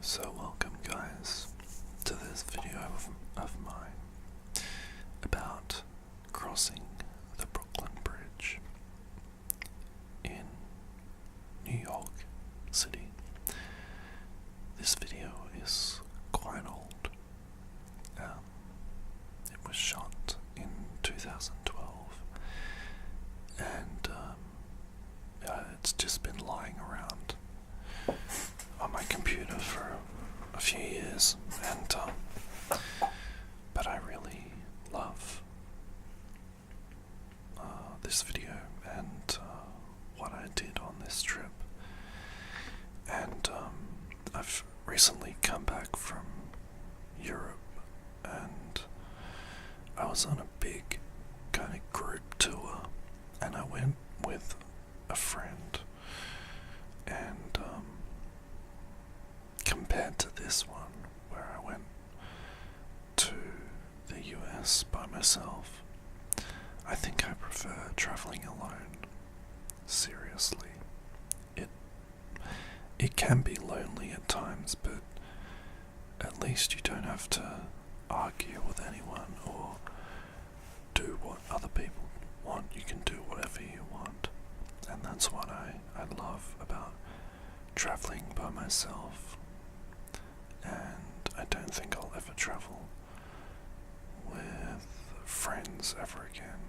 So welcome guys to this video of mine about crossing the Brooklyn Bridge in New York City. This video is quite old. It was shot in 2012 and it's just been lying around on my computer for a few years, and but I really love this video and what I did on this trip. And I've recently come back from Europe, and I was on a big kind of group tour, and I went with a friend, and compared to this one where I went to the US by myself, I think I prefer traveling alone. Seriously, it can be lonely at times, but at least you don't have to argue with anyone or do what other people want. You can do whatever you want, and that's what I love about traveling by myself. And I don't think I'll ever travel with friends ever again,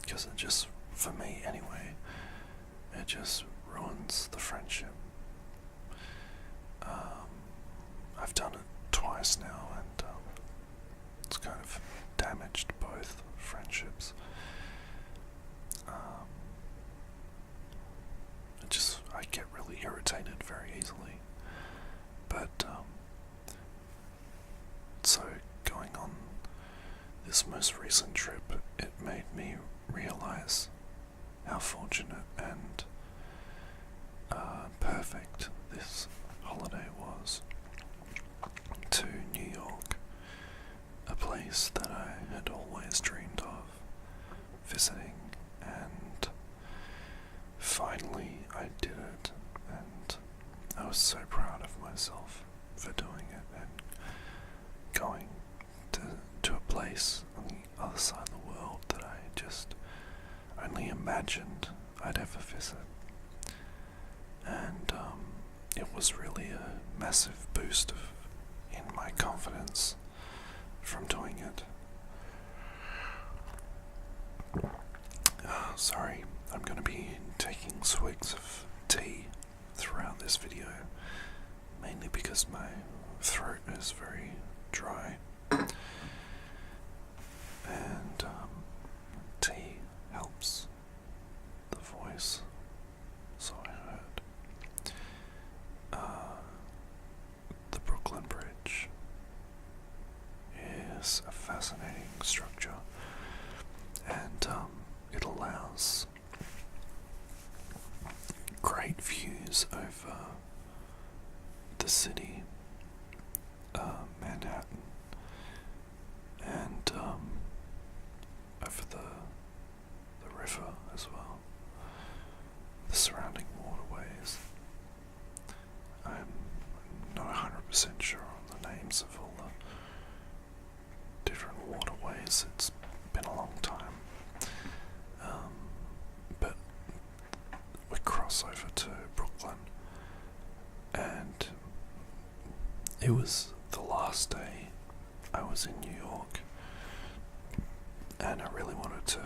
because it just, for me anyway, it just ruins the friendship. I've done it twice now, and it's kind of damaged both friendships. I get really irritated very easily. But so going on this most recent trip, it made me realize how fortunate and perfect this holiday was to New York, a place that I had always dreamed of visiting, and finally I did it, and I was so proud of myself for doing it and going to a place on the other side of the world that I just only imagined I'd ever visit. And it was really a massive boost in my confidence from doing it. Sorry, I'm going to be taking swigs of tea throughout this video, mainly because my throat is very dry, and tea helps the voice, so I heard. The Brooklyn Bridge is a fascinating structure, and it allows great views over the city, Manhattan, and over the river as well, the surrounding waterways. I'm not 100% sure on the names of all the different waterways. It's been a long time. But we cross over to Brooklyn, and it was the last day I was in New York, and I really wanted to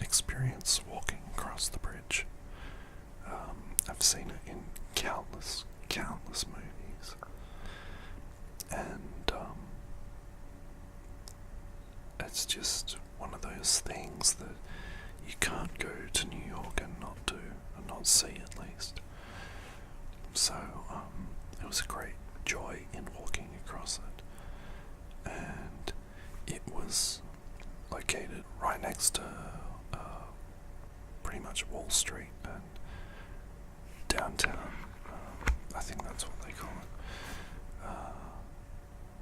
experience walking across the bridge. I've seen it in countless movies, and it's just one of those things that you can't go to New York and not do, and not see at least. So it was a great joy in walking across it, and it was located right next to pretty much Wall Street and downtown. I think that's what they call it.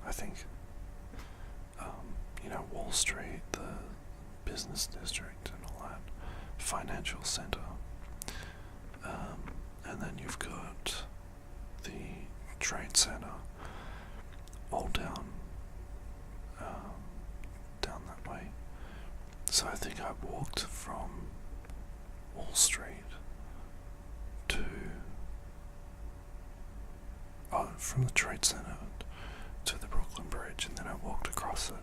I think Wall Street, the business district and all that, financial center, and then you've got the Trade Center, all down that way. So I think I walked from Wall Street from the Trade Center to the Brooklyn Bridge, and then I walked across it,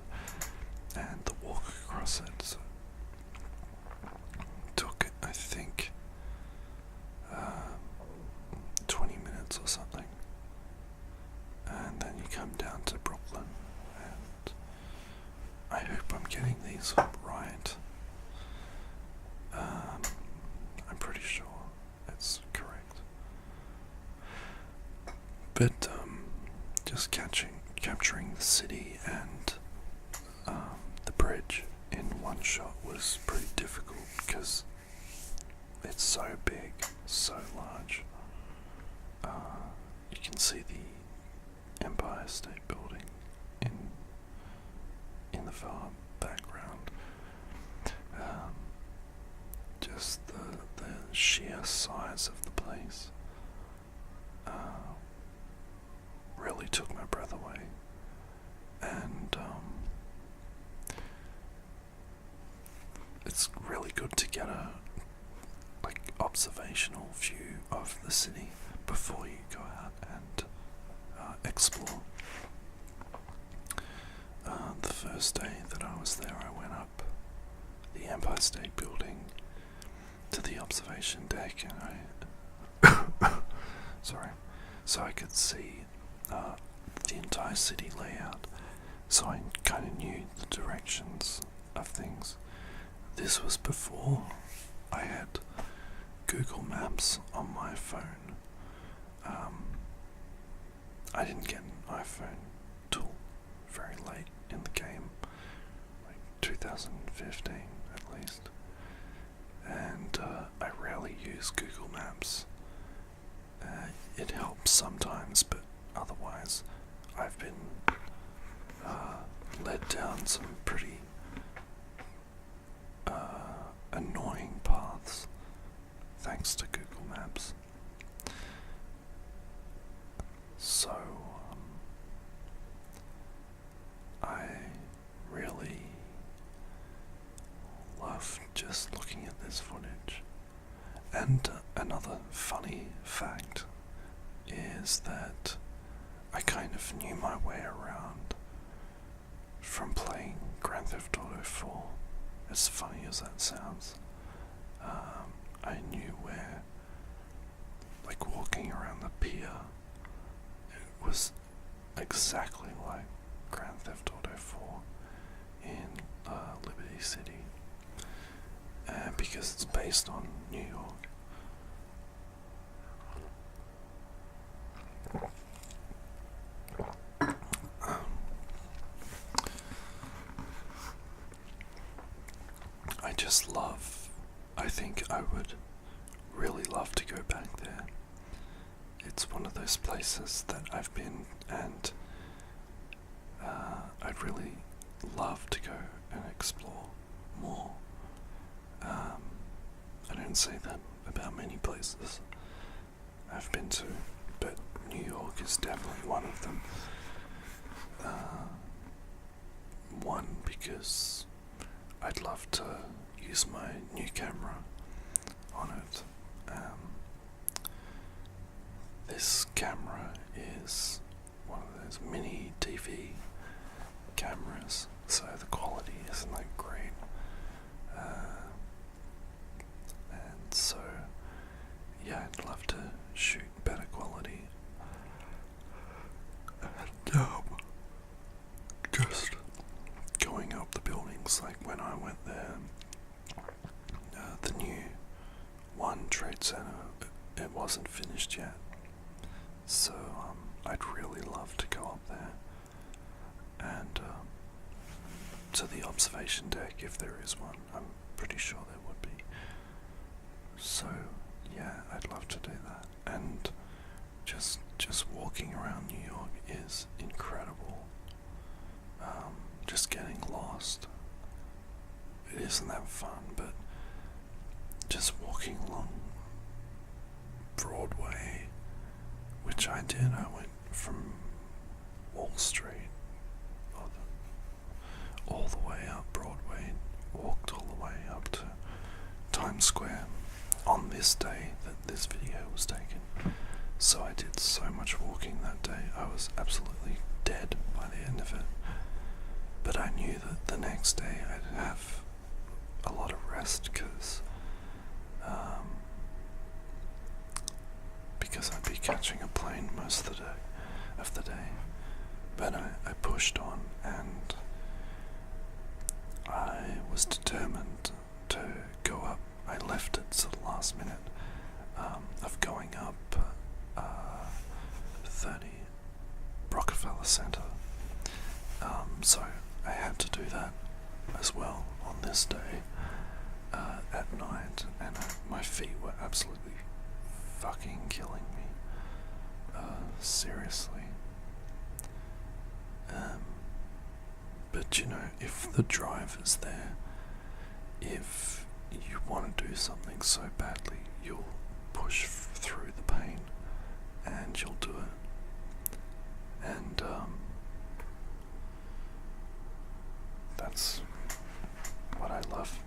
and the walk across it took, I think, 20 minutes or something, and then you come down to Brooklyn, and I hope I'm getting these right. I'm pretty sure it's correct. But just capturing the city and the bridge in one shot was pretty difficult because it's so big, so large. You can see the Empire State Building in the far background. Just the sheer size of the place really took my breath away, and it's really good to get a observational view of the city before you go out and explore. The first day that I was there, I went up the Empire State Building to the observation deck, and so I could see the entire city layout, so I kind of knew the directions of things. This was before I had Google Maps on my phone. I didn't get an iPhone till very late in the game, like 2015 at least, and I rarely use Google Maps. It helps sometimes, but otherwise I've been led down some pretty annoying paths thanks to Google Maps. So I really love just looking at this footage. And another funny fact is that I kind of knew my way around from playing Grand Theft Auto 4, as funny as that sounds. I knew where, like walking around the pier, it was exactly like Grand Theft Auto 4 in Liberty City, because it's based on New York. I think I would really love to go back there. It's one of those places that I've been, and I'd really love to go and explore more. I don't say that about many places I've been to, but New York is definitely one of them. One, because I'd love to use my new camera on it. This camera is one of those mini TV cameras, so the quality isn't that great. And so, yeah, I'd love to shoot better quality. And just going up the buildings, like when I went there, the new One Trade Center, it wasn't finished yet, so I'd really love to go up there and to the observation deck if there is one. I'm pretty sure there would be. So yeah, I'd love to do that. And just walking around New York is incredible. Just getting lost, it isn't that fun, but just walking along Broadway, which I did. I went from Wall Street all the way up Broadway, walked all the way up to Times Square on this day that this video was taken. So I did so much walking that day, I was absolutely dead by the end of it. But I knew that the next day I'd have a lot of rest because I'd be catching a plane most of the day. But I pushed on, and I was determined to go up. I left it to the last minute of going up 30 Rockefeller Center. So I had to do that as well on this day at night, and my feet were absolutely fucking killing me. Seriously. But you know, if the drive is there, if you want to do something so badly, you'll push through the pain and you'll do it. And that's what I love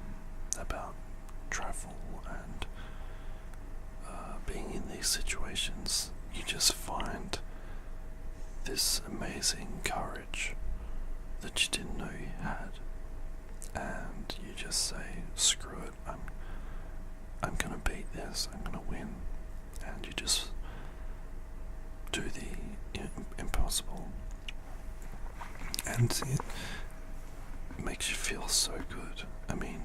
about travel and being in these situations. You just find this amazing courage that you didn't know you had, and you just say, screw it, I'm gonna beat this, I'm gonna win, and you just do the impossible, and it makes you feel so good. I mean,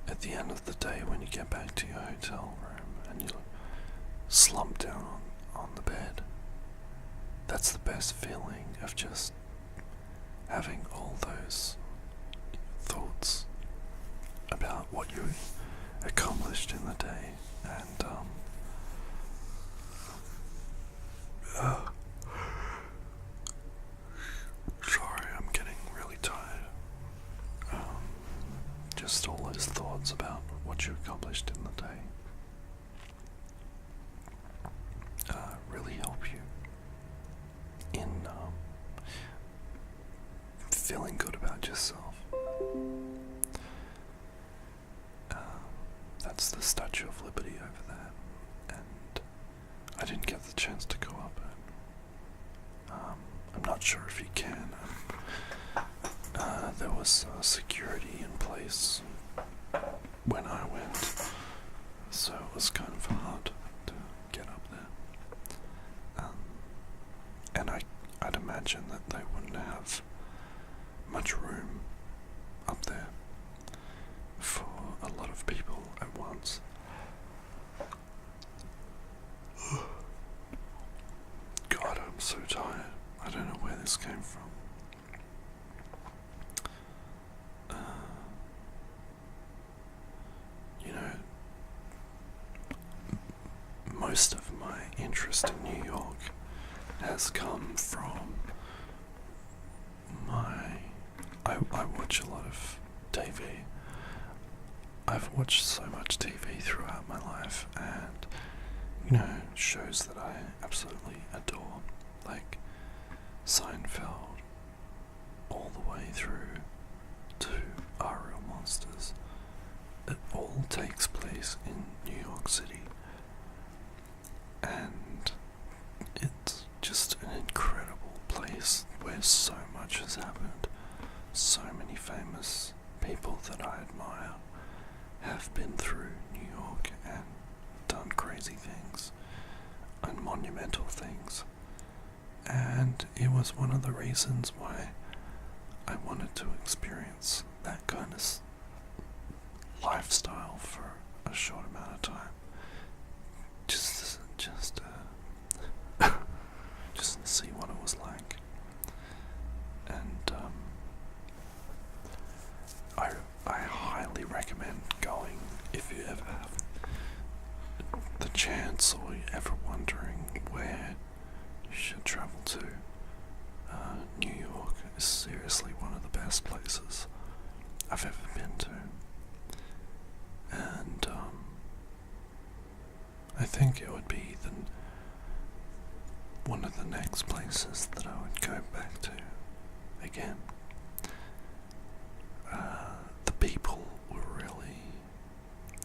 at the end of the day, when you get back to your hotel room and you slump down on the bed, that's the best feeling of just having all those thoughts about what you accomplished in the day. And sorry, I'm getting really tired. Just all those thoughts about what you accomplished in the day really help you in feeling good about yourself. That's the Statue of Liberty over there, and I didn't get the chance to go up it. I'm not sure if you can. There was security in place when I went, so it was kind of hard to get up there. And I'd imagine that they wouldn't have much room up there for a lot of people at once. God, I'm so tired. I don't know where this came from. You know, most of my interest in New York has come from I watch a lot of TV. I've watched so much TV throughout my life, and you know, shows that I absolutely adore, like Seinfeld, all the way through to Are Real Monsters. It all takes place in New York City, and it's just an incredible place where so much has happened. So many famous people that I admire have been through New York and done crazy things and monumental things, and it was one of the reasons why I wanted to experience that kind of lifestyle for a short amount of time, just to see what it was like. And I highly recommend going if you ever have the chance, or you're ever wondering where you should travel to. New York is seriously one of the best places I've ever been to, and I think it would be one of the next places that I would go back to again. The people were really,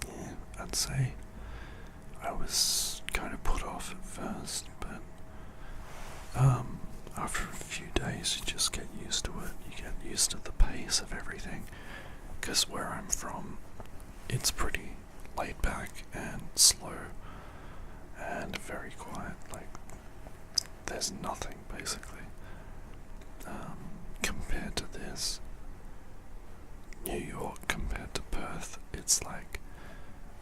yeah, I'd say I was kind of put off at first, but after a few days you just get used to it. You get used to the pace of everything, because where I'm from, it's pretty laid back and slow and very quiet. Like, there's nothing basically compared to this. New York compared to Perth, it's like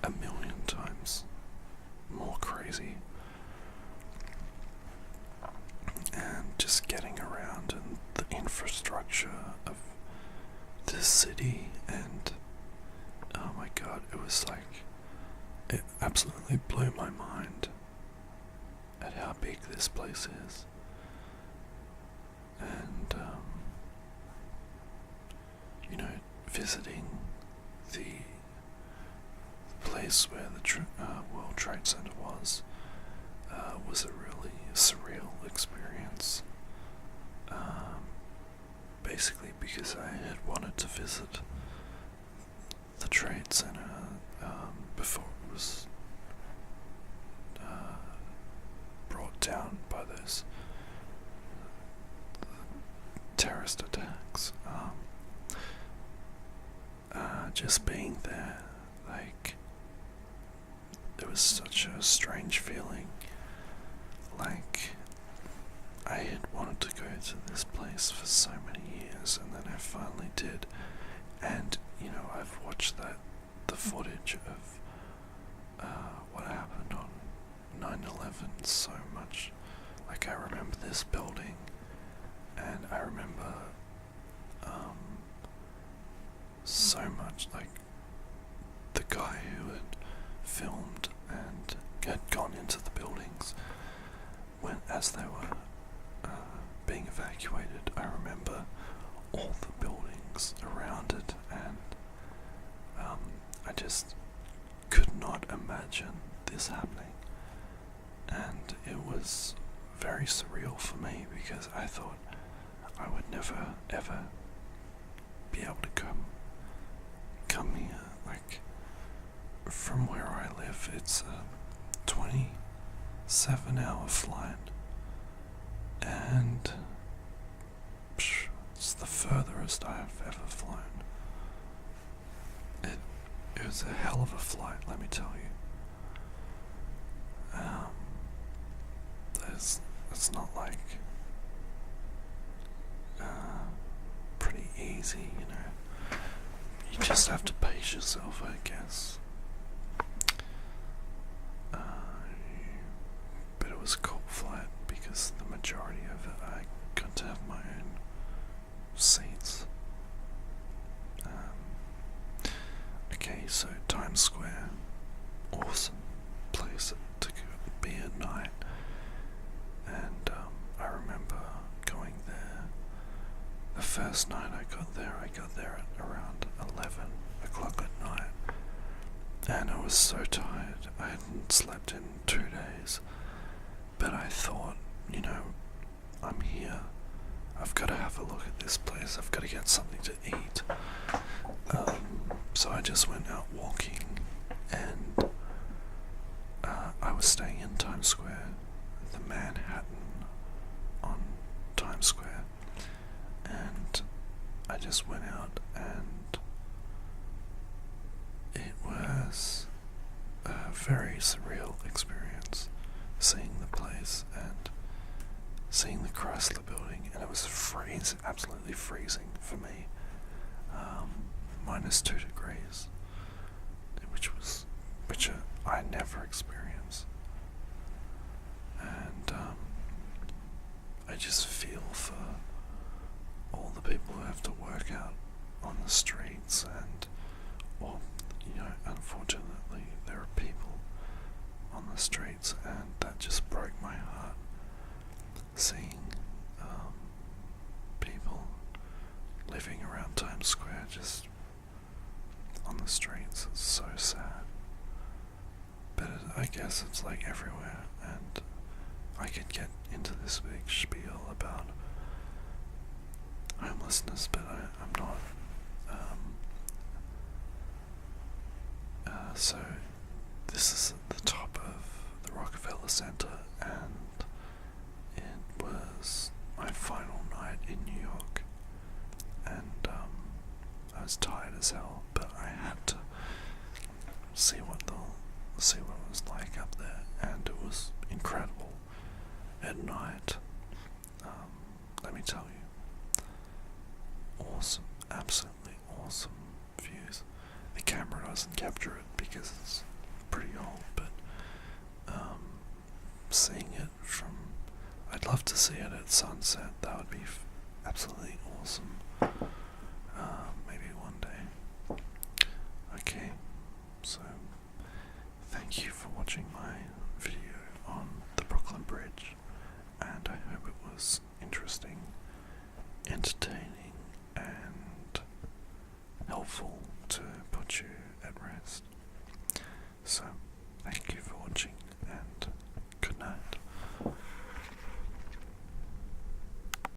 a million times more crazy. And just getting around and the infrastructure of this city, and oh my god, it was like, it absolutely blew my mind at how big this place is. And you know, visiting the place where the World Trade Center was a really surreal experience. Basically because I had wanted to visit the Trade Center before it was brought down by those terrorist attacks. Just being there, like, it was such a strange feeling. Like, I had wanted to go to this place for so many years, and then I finally did. And you know, I've watched the footage of what happened on 9/11 so much. Like, I remember this building, and I remember so much, like, the guy who had filmed and had gone into the buildings as they were being evacuated. I remember all the buildings around it, and I just could not imagine this happening. And it was very surreal for me, because I thought I would never ever be able to come here. Like, from where I live, it's a 27-hour flight, and it's the furthest I've ever flown. It was a hell of a flight, let me tell you. It's not like pretty easy, you know. You just have to pace yourself, I guess. But it was a cool flight, because the majority of it I got to have my own seats. Okay, so Times Square, awesome place to be at night. And I remember going there. The first night I got there at around 11 o'clock at night, and I was so tired. I hadn't slept in 2 days, but I thought, you know, I'm here, I've got to have a look at this place, I've got to get something to eat. So I just went out walking, and I was staying in Times Square, the Manhattan on Times Square, and I just went out, and it was a very surreal experience, seeing the place and seeing the Chrysler Building, and it was absolutely freezing for me, -2 degrees, which I never experienced. And I just feel for all the people who have to work out on the streets, and, well, you know, unfortunately there are people on the streets, and that just broke my heart, seeing people living around Times Square just on the streets. It's so sad, but I guess it's like everywhere, and I could get into this big spiel about homelessness, but I'm not. So this is at the top of the Rockefeller Center, and it was my final night in New York, and I was tired as hell, but I had to see what it was like up there, and it was incredible at night. Let me tell you, awesome, absolutely awesome views. The camera doesn't capture it because it's pretty old, but seeing it from, I'd love to see it at sunset. That would be absolutely awesome. Maybe one day. Okay, so thank you for watching my